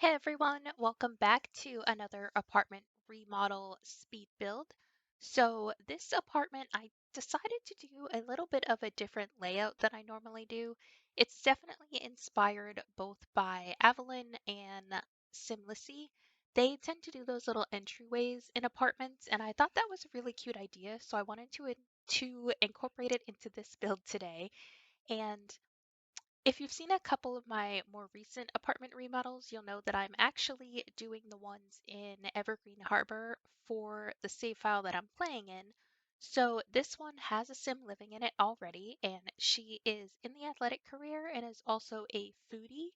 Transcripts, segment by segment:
Hey everyone, welcome back to another apartment remodel speed build. So this apartment, I decided to do a little bit of a different layout than I normally do. It's definitely inspired both by Avalon and Simlicy. They tend to do those little entryways in apartments, and I thought that was a really cute idea, so I wanted to incorporate it into this build today. And if you've seen a couple of my more recent apartment remodels, you'll know that I'm actually doing the ones in Evergreen Harbor for the save file that I'm playing in. So this one has a sim living in it already, and she is in the athletic career and is also a foodie.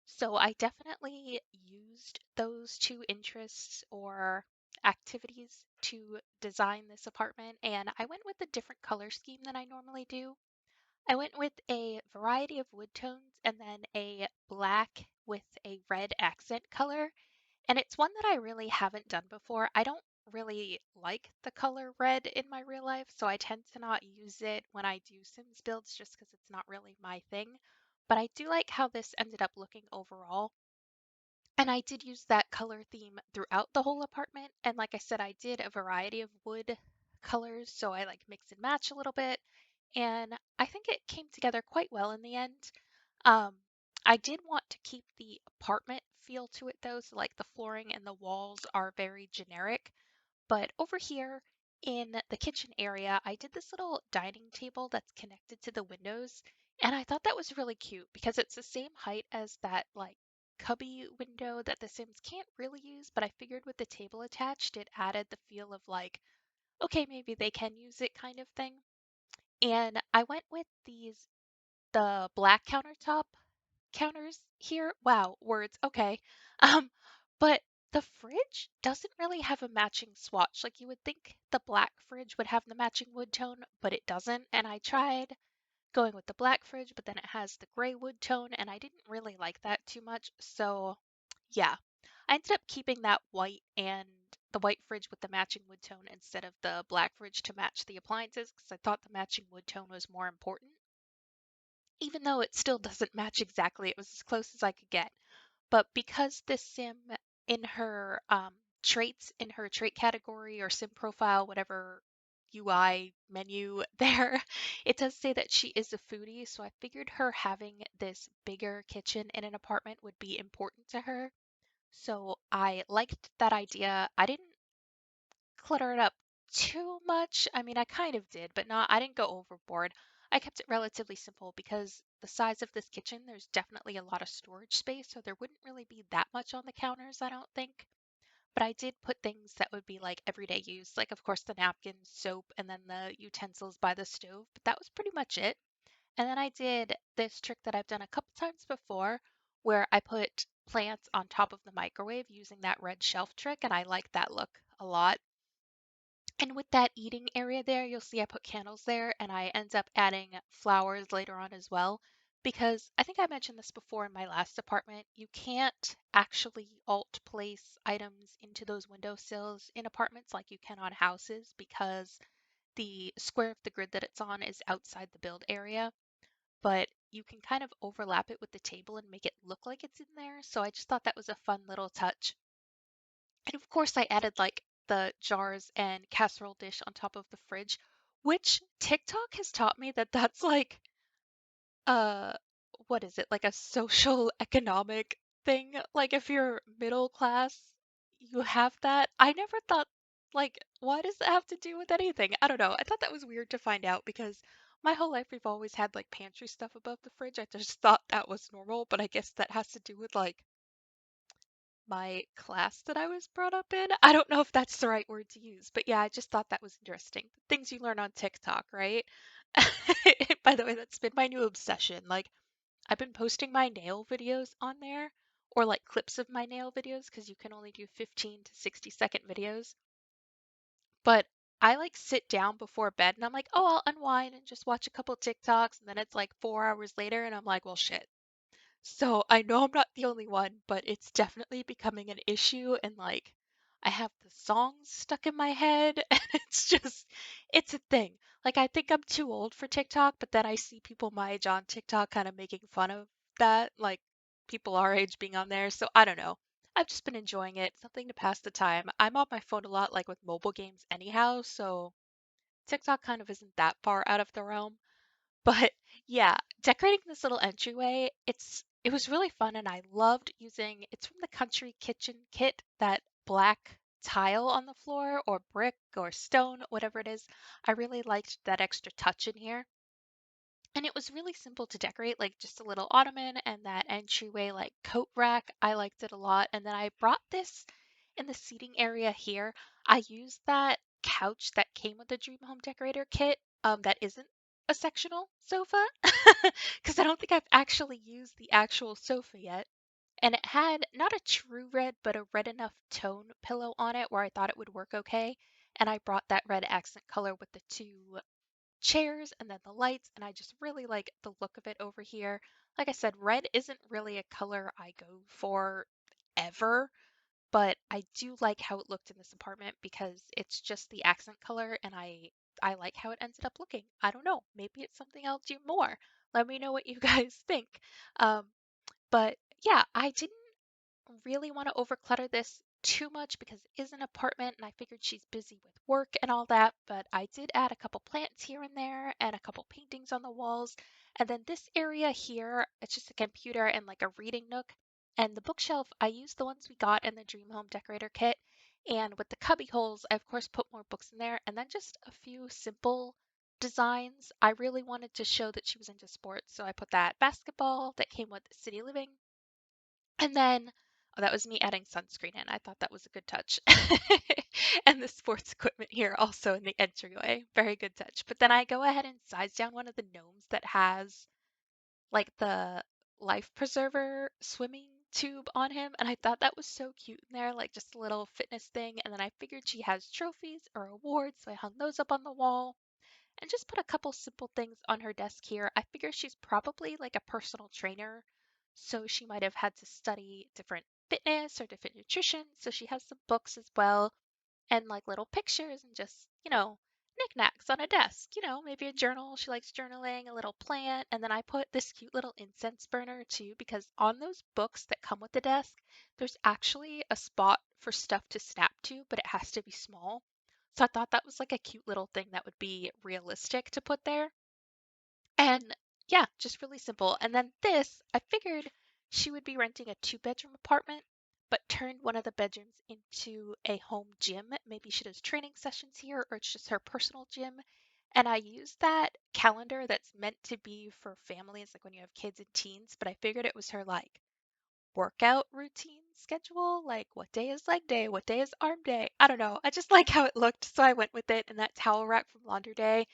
So I definitely used those two interests or activities to design this apartment, and I went with a different color scheme than I normally do. I went with a variety of wood tones and then a black with a red accent color. And it's one that I really haven't done before. I don't really like the color red in my real life, so I tend to not use it when I do Sims builds just because it's not really my thing. But I do like how this ended up looking overall. And I did use that color theme throughout the whole apartment. And like I said, I did a variety of wood colors, so I like mix and match a little bit. And I think it came together quite well in the end. Um, I did want to keep the apartment feel to it though, so like the flooring and the walls are very generic. But over here in the kitchen area, I did this little dining table that's connected to the windows. And I thought that was really cute because it's the same height as that like cubby window that the Sims can't really use. But I figured with the table attached, it added the feel of like, okay, maybe they can use it kind of thing. And I went with the black countertop counters here. Wow, words. Okay. Um, but the fridge doesn't really have a matching swatch. Like you would think the black fridge would have the matching wood tone, but it doesn't. And I tried going with the black fridge, but then it has the gray wood tone, and I didn't really like that too much. So, yeah, I ended up keeping that white and the white fridge with the matching wood tone instead of the black fridge to match the appliances because I thought the matching wood tone was more important. Even though it still doesn't match exactly, it was as close as I could get. But because this sim in her traits, in her trait category or sim profile, whatever UI menu there, it does say that she is a foodie. So I figured her having this bigger kitchen in an apartment would be important to her. So I liked that idea. I didn't clutter it up too much. I mean, I kind of did, but not, I didn't go overboard. I kept it relatively simple because the size of this kitchen, there's definitely a lot of storage space, so there wouldn't really be that much on the counters, I don't think. But I did put things that would be like everyday use, like, of course, the napkins, soap, and then the utensils by the stove. But that was pretty much it. And then I did this trick that I've done a couple times before where I put plants on top of the microwave using that red shelf trick, and I like that look a lot. And with that eating area there, you'll see I put candles there and I end up adding flowers later on as well. Because I think I mentioned this before in my last apartment, you can't actually alt place items into those windowsills in apartments like you can on houses because the square of the grid that it's on is outside the build area. But you can kind of overlap it with the table and make it look like it's in there. So I just thought that was a fun little touch. And of course, I added like the jars and casserole dish on top of the fridge, which TikTok has taught me that that's like uh what is it? Like a social economic thing. Like if you're middle class, you have that. I never thought like why does that have to do with anything? I don't know. I thought that was weird to find out because my whole life we've always had like pantry stuff above the fridge. I just thought that was normal, but I guess that has to do with like my class that I was brought up in. I don't know if that's the right word to use, but yeah, I just thought that was interesting. Things you learn on TikTok, right? By the way, that's been my new obsession. Like, I've been posting my nail videos on there, or like clips of my nail videos, because you can only do 15 to 60-second videos. But I like sit down before bed and I'm like, oh, I'll unwind and just watch a couple TikToks. And then it's like 4 hours later and I'm like, well, shit. So I know I'm not the only one, but it's definitely becoming an issue. And like, I have the songs stuck in my head, and it's a thing. Like, I think I'm too old for TikTok, but then I see people my age on TikTok kind of making fun of that, like people our age being on there. So I don't know. I've just been enjoying it, something to pass the time. I'm on my phone a lot, like with mobile games anyhow, so TikTok kind of isn't that far out of the realm. But yeah, decorating this little entryway, it was really fun and I loved using it's from the Country Kitchen kit, that black tile on the floor or brick or stone, whatever it is. I really liked that extra touch in here. And it was really simple to decorate, like just a little ottoman and that entryway like coat rack. I liked it a lot. And then I brought this in the seating area here. I used that couch that came with the Dream Home Decorator kit, that isn't a sectional sofa, because I don't think I've actually used the actual sofa yet. And it had not a true red, but a red enough tone pillow on it where I thought it would work okay. And I brought that red accent color with the two chairs and then the lights, and I just really like the look of it over here. Like I said, red isn't really a color I go for ever, but I do like how it looked in this apartment because it's just the accent color and I like how it ended up looking. I don't know, maybe it's something I'll do more. Let me know what you guys think. Um, but yeah, I didn't really want to overclutter this too much because it is an apartment and I figured she's busy with work and all that, but I did add a couple plants here and there and a couple paintings on the walls. And then this area here, it's just a computer and like a reading nook. And the bookshelf, I used the ones we got in the Dream Home Decorator kit. And with the cubby holes, I of course put more books in there and then just a few simple designs. I really wanted to show that she was into sports, so I put that basketball that came with City Living, and then, oh, that was me adding sunscreen in. I thought that was a good touch. And the sports equipment here also in the entryway. Very good touch. But then I go ahead and size down one of the gnomes that has like the life preserver swimming tube on him. And I thought that was so cute in there, like just a little fitness thing. And then I figured she has trophies or awards, so I hung those up on the wall and just put a couple simple things on her desk here. I figure she's probably like a personal trainer, so she might have had to study different fitness or different nutrition. So she has some books as well and like little pictures and just, knickknacks on a desk. Maybe a journal. She likes journaling, a little plant. And then I put this cute little incense burner too, because on those books that come with the desk, there's actually a spot for stuff to snap to, but it has to be small. So I thought that was like a cute little thing that would be realistic to put there. And yeah, just really simple. And then this, I figured she would be renting a two-bedroom apartment, but turned one of the bedrooms into a home gym. Maybe she does training sessions here, or it's just her personal gym. And I used that calendar that's meant to be for families, like when you have kids and teens, but I figured it was her like workout routine schedule, like what day is leg day, what day is arm day. I don't know. I just like how it looked, so I went with it. And that towel rack from Laundry Day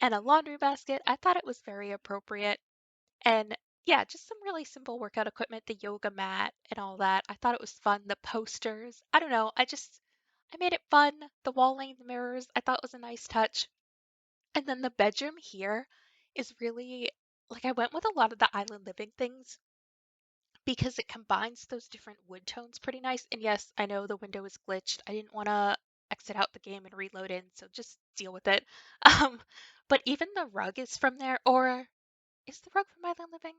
and a laundry basket. I thought it was very appropriate. And yeah, just some really simple workout equipment, the yoga mat and all that. I thought it was fun. The posters. I don't know. I made it fun. The wall length mirrors, I thought was a nice touch. And then the bedroom here is really like I went with a lot of the island living things because it combines those different wood tones pretty nice. And yes, I know the window is glitched. I didn't want to exit out the game and reload in, so just deal with it. Um, but even the rug is from there, or is the rug from Island Living?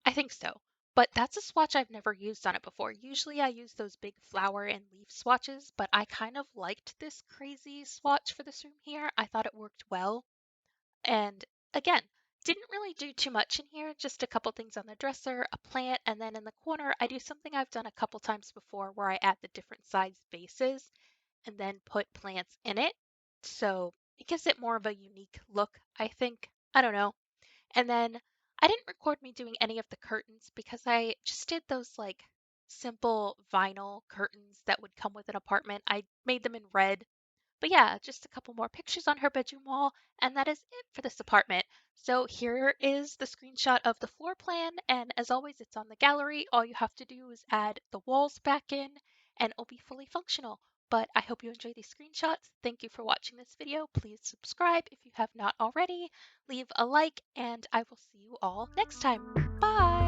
I think so. But that's a swatch I've never used on it before. Usually I use those big flower and leaf swatches, but I kind of liked this crazy swatch for this room here. I thought it worked well. And again, didn't really do too much in here, just a couple things on the dresser, a plant, and then in the corner, I do something I've done a couple times before where I add the different size vases and then put plants in it. So it gives it more of a unique look, I think. I don't know. And then I didn't record me doing any of the curtains because I just did those like simple vinyl curtains that would come with an apartment. I made them in red, but yeah, just a couple more pictures on her bedroom wall, and that is it for this apartment. So here is the screenshot of the floor plan, and as always, it's on the gallery. All you have to do is add the walls back in, and it'll be fully functional. But I hope you enjoy these screenshots. Thank you for watching this video. Please subscribe if you have not already. Leave a like, and I will see you all next time. Bye!